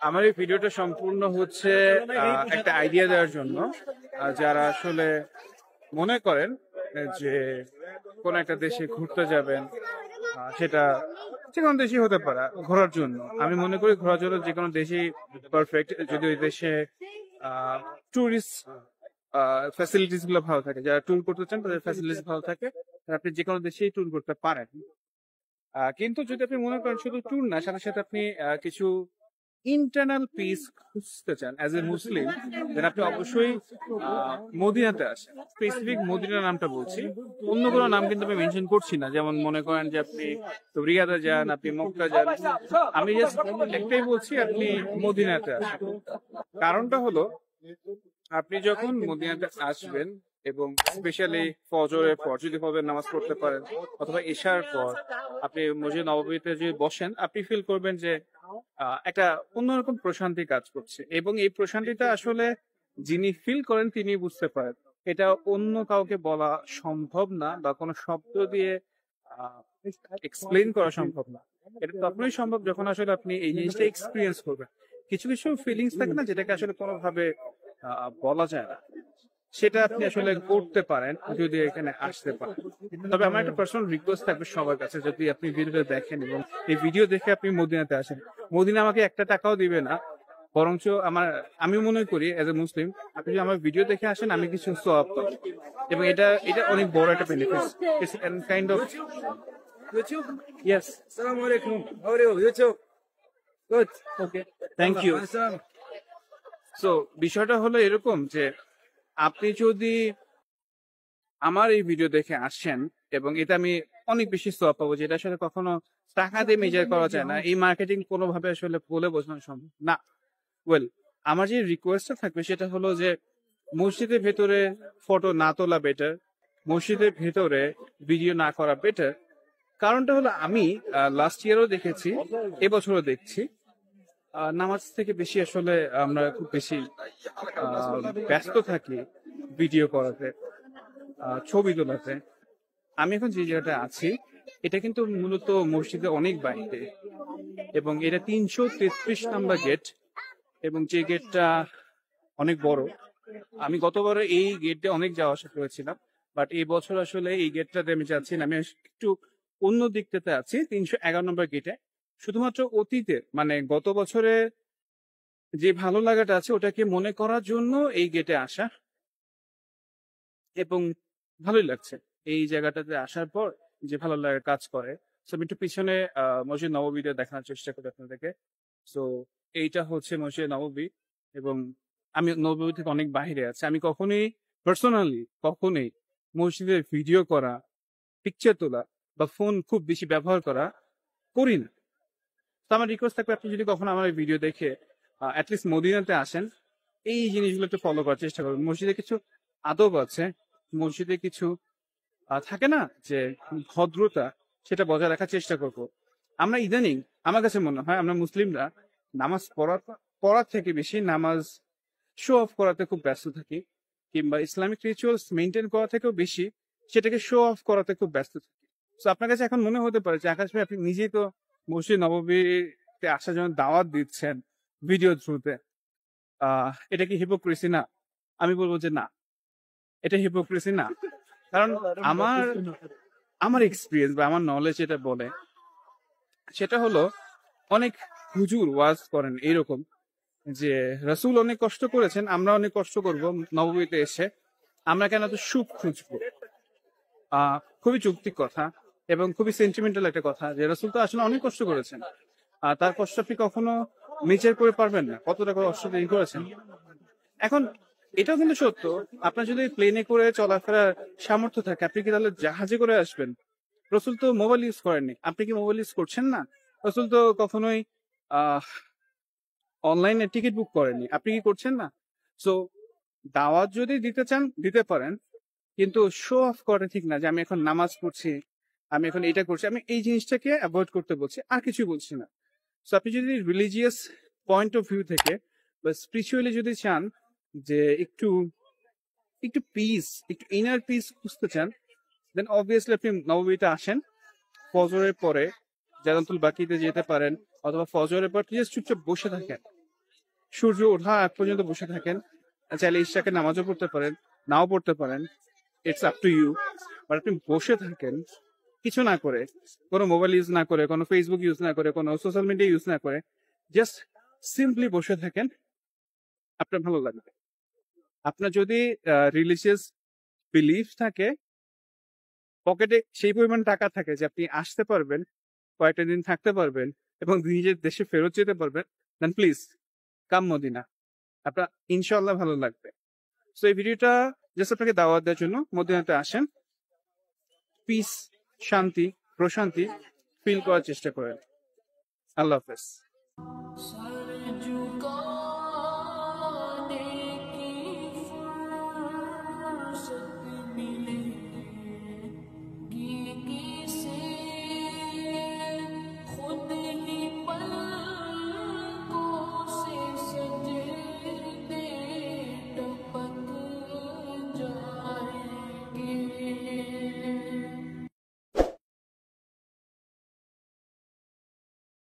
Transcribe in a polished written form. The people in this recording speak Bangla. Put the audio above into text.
আমার এই ভিডিওটা সম্পূর্ণ হচ্ছে একটা আইডিয়া দেওয়ার জন্য, যারা আসলে মনে করেন যে কোন একটা দেশে ঘুরতে যাবেন, সেটা যে কোনো দেশই হতে পারে ঘোরার জন্য। আমি মনে করি ঘোরার জন্য যে কোনো দেশই পারফেক্ট, যদি ওই দেশে ট্যুরিস্ট ফ্যাসিলিটিস গুলো ভালো থাকে। যারা ট্যুর করতে চান তাদের ফ্যাসিলিটিস ভালো থাকে, আপনি যে কোনো দেশেই ট্যুর করতে পারেন। কিন্তু যদি আপনি মনে করেন শুধু ট্যুর না, সাথে সাথে আপনি কিছু ইন্টারনাল পিস খুঁজতে চান অ্যাজ এ মুসলিম, দেন আপনি অবশ্যই মদিনাতে আসেন। স্পেসিফিক মদিনা নামটা বলছি, অন্য কোনো নাম কিন্তু আমি মেনশন করছি না। যেমন মনে করেন যে আপনি রিয়াদে যান, আপনি মক্কা যান, আমি জাস্ট একটাই বলছি, আপনি মদিনাতে আসেন। কারণটা হলো, আপনি যখন মদিনাতে আসবেন এবং স্পেশালি ফজরের পর যদি ফজরের নামাজ পড়তে পারেন, অথবা এশার পর আপনি মসজিদ নববীতে যদি বসেন, আপনি ফিল করবেন যে একটা অন্যরকম প্রশান্তি কাজ করছে। এবং এই প্রশান্তিটা আসলে যিনি ফিল করেন তিনি বুঝতে পারেন। এটা অন্য কাউকে বলা সম্ভব না, বা কোনো শব্দ দিয়ে এক্সপ্লেন করা সম্ভব না। এটা তখনই সম্ভব যখন আসলে আপনি এই জিনিসটা এক্সপিরিয়েন্স করবেন। কিছু কিছু ফিলিংস থাকে না, যেটাকে আসলে কোনোভাবে বলা যায় না, সেটা আপনি আসলে করতে পারেন যদি এখানে আসতে পারেন। তবে আমার একটা পার্সোনাল রিকোয়েস্ট থাকবে সবার কাছে, যদি আপনি ভিডিওটা দেখেন এবং এই ভিডিও দেখে আপনি মদিনাতে আসেন, মদিনা আমাকে একটা টাকাও দিবে না, বরঞ্চ আমি মনে করি এজ এ মুসলিম, আপনি যদি আমার ভিডিও দেখে আসেন আমি কিছু সওয়াব পাবো, এবং এটা অনেক বড় একটা benefit. It's kind of YouTube? Yes. Assalamu alaikum. How are you? YouTube? Good. Okay, thank you. Awesome. So বিষয়টা হলো এরকম যে আপনি যদি আমার এই ভিডিও দেখে আসেন, এবং এটা আমি অনেক বেশি সওয়াব পাবো, যেটা আসলে কখনো টাকা দিয়ে মেজার করা যায় না। এই মার্কেটিং কোনোভাবে আসলে বলে বোঝানো সম্ভব না। ওয়েল, আমার যে রিকোয়েস্টটা থাকবে সেটা হলো যে মসজিদের ভেতরে ফটো না তোলা বেটার, মসজিদের ভেতরে ভিডিও না করা বেটার। কারণটা হলো, আমি লাস্ট ইয়ারও দেখেছি, এবছরও দেখছি, নামাজ থেকে বেশি আসলে আমরা খুব বেশি ব্যস্ত থাকি ভিডিও করাতে, ছবি তোলাতে। আমি এখন যে জায়গাটা আছি এটা কিন্তু মূলত মসজিদে অনেক বাইরে, এবং এটা 333 নাম্বার গেট, এবং যে গেটটা অনেক বড়। আমি গতবারে এই গেট দিয়ে অনেক যাওয়া আসা করেছিলাম, বাট এই বছর আসলে এই গেটটাতে আমি যাচ্ছি না। আমি একটু অন্য দিকটাতে আছি, 311 নম্বর গেটে। শুধুমাত্র অতীতে, মানে গত বছরে যে ভালো লাগাটা আছে ওটাকে মনে করার জন্য এই গেটে আসা, এবং ভালোই লাগছে এই জায়গাটাতে আসার পর, যে ভালো লাগা কাজ করে। সো আমি একটু পিছনে মসজিদ নববীতে দেখানোর চেষ্টা করি আপনাদেরকে। সো এইটা হচ্ছে মসজিদ নববী, এবং আমি নববী থেকে অনেক বাইরে আছি। আমি কখনোই মসজিদের ভিডিও করা, পিকচার তোলা বা ফোন খুব বেশি ব্যবহার করি না। তো আমার রিকোয়েস্ট থাকবে, আপনি যদি কখনো আমার ভিডিও দেখে অ্যাটলিস্ট মদিনাতে আসেন, এই জিনিসগুলো একটু ফলো করার চেষ্টা করবেন। মসজিদে কিছু আদব আছে, মসজিদে কিছু থাকে না যে ভদ্রতা, সেটা বজায় রাখার চেষ্টা করব। আমরা ইদানিং, আমার কাছে মনে হয় আমরা মুসলিমরা নামাজ পড়ার থেকে বেশি নামাজ শো অফ করাতে খুব ব্যস্ত থাকি, কিংবা ইসলামিক রিচুয়ালস মেনটেন করা থেকেও বেশি সেটাকে শো অফ করাতে খুব ব্যস্ত থাকি। তো আপনার কাছে এখন মনে হতে পারে যে আকাশ ভাই, আপনি নিজেই তো মসজিদ নববীতে আসার জন্য দাওয়াত দিচ্ছেন ভিডিও থ্রুতে, এটা কি হিপোক্রেসি না? আমি বলবো যে না, এটা হিপোক্রেসি না। কারণ আমার এক্সপিরিয়েন্স বা আমার নলেজ এটা বলে, সেটা হলো অনেক হুজুর ওয়াজ করেন এইরকম যে রাসূল অনেক কষ্ট করেছেন, আমরা অনেক কষ্ট করব নববীতে এসে, আমরা কেন তো সুখ খুঁজবো। খুবই যৌক্তিক কথা এবং খুবই সেন্টিমেন্টাল একটা কথা, যে রাসূল তো আসলে অনেক কষ্ট করেছেন, তার কষ্ট আপনি কখনো মেজার করে পারবেন না কতটা কষ্ট তিনি করেছেন। এখন এটাও কিন্তু সত্য, আপনার যদি প্লেনে করে চলাফেরার সামর্থ্য থাকে, আপনি কি তাহলে জাহাজে করে আসবেন? রাসূল তো মোবাইল ইউজ করেননি, আপনি কি মোবাইল ইউজ করছেন না? রাসূল তো কখনোই অনলাইনে টিকিট বুক করেননি, আপনি কি করছেন না? সো দাওয়াত যদি দিতে চান দিতে পারেন, কিন্তু শো অফ করা ঠিক না, যে আমি এখন নামাজ পড়ছি, আমি এখন এটা করছি। আমি এই জিনিসটাকে অ্যাভয়েড করতে বলছি, আর কিছুই বলছি না। সো আপনি যদি রিলিজিয়াস পয়েন্ট অফ ভিউ থেকে বা স্পিরিচুয়ালি যদি চান যে একটু পিস, একটু ইনার পিস খুঁজতে চান, দেন অবভিয়াসলি আপনি নববীতে আসেন। ফজরের পরে জান্নাতুল বাকিতে যেতে পারেন, অথবা ফজরের পর জাস্ট চুপচাপ বসে থাকেন, সূর্য ওঠা আগ পর্যন্ত বসে থাকেন, চাইলে ইশরাকের নামাজও পড়তে পারেন, নাও পড়তে পারেন, it's up to you. But আপনি বসে থাকেন কিছু না করে, কোনো মোবাইল ইউজ না করে, কোনো ফেসবুক ইউজ না করে, কোনো সোশ্যাল মিডিয়া ইউজ না করে, জাস্ট সিম্পলি বসে থাকেন, আপনার ভালো লাগবে। আপনার যদি রিলিজিয়াস বিলিফ থাকে, পকেটে সেই পরিমাণ টাকা থাকে যে আপনি আসতে পারবেন, কয়েকটা দিন থাকতে পারবেন এবং নিজের দেশে ফেরত যেতে পারবেন, দেন প্লিজ কাম মদিনা। আপনার ইনশাল্লাহ ভালো লাগবে। তো এই ভিডিওটা জাস্ট আপনাকে দাওয়াত দেওয়ার জন্য, মদিনাতে আসেন, পিস, শান্তি, প্রশান্তি ফিল করার চেষ্টা করেন। আল্লাহ হাফেজ।